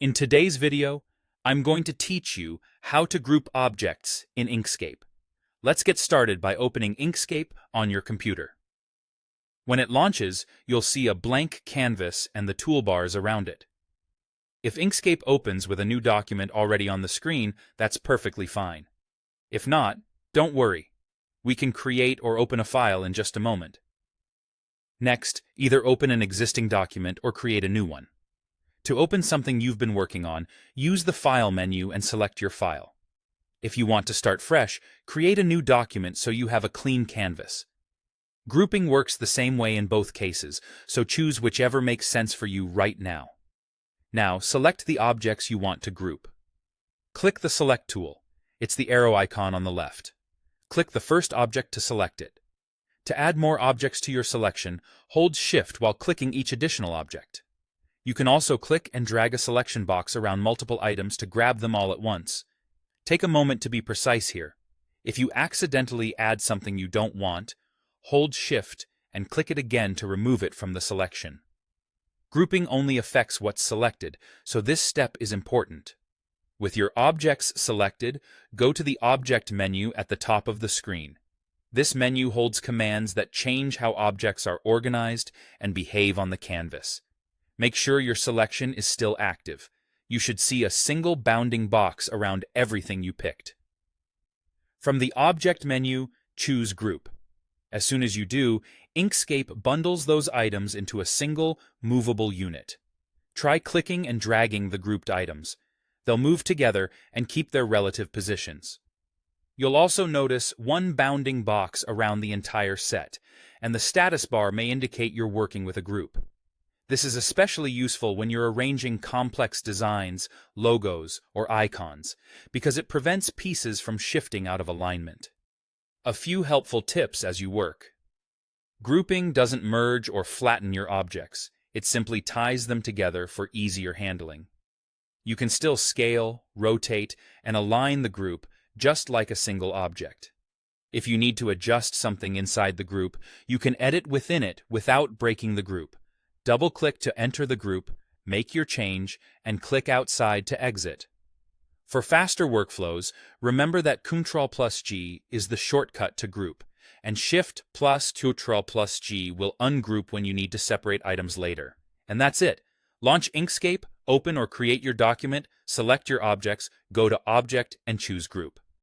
In today's video, I'm going to teach you how to group objects in Inkscape. Let's get started by opening Inkscape on your computer. When it launches, you'll see a blank canvas and the toolbars around it. If Inkscape opens with a new document already on the screen, that's perfectly fine. If not, don't worry. We can create or open a file in just a moment. Next, either open an existing document or create a new one. To open something you've been working on, use the File menu and select your file. If you want to start fresh, create a new document so you have a clean canvas. Grouping works the same way in both cases, so choose whichever makes sense for you right now. Now, select the objects you want to group. Click the Select tool. It's the arrow icon on the left. Click the first object to select it. To add more objects to your selection, hold Shift while clicking each additional object. You can also click and drag a selection box around multiple items to grab them all at once. Take a moment to be precise here. If you accidentally add something you don't want, hold Shift and click it again to remove it from the selection. Grouping only affects what's selected, so this step is important. With your objects selected, go to the Object menu at the top of the screen. This menu holds commands that change how objects are organized and behave on the canvas. Make sure your selection is still active. You should see a single bounding box around everything you picked. From the Object menu, choose Group. As soon as you do, Inkscape bundles those items into a single, movable unit. Try clicking and dragging the grouped items. They'll move together and keep their relative positions. You'll also notice one bounding box around the entire set, and the status bar may indicate you're working with a group. This is especially useful when you're arranging complex designs, logos, or icons, because it prevents pieces from shifting out of alignment. A few helpful tips as you work. Grouping doesn't merge or flatten your objects. It simply ties them together for easier handling. You can still scale, rotate, and align the group just like a single object. If you need to adjust something inside the group, you can edit within it without breaking the group. Double-click to enter the group, make your change, and click outside to exit. For faster workflows, remember that Ctrl+G is the shortcut to group, and Shift+Ctrl+G will ungroup when you need to separate items later. And that's it. Launch Inkscape, open or create your document, select your objects, go to Object, and choose Group.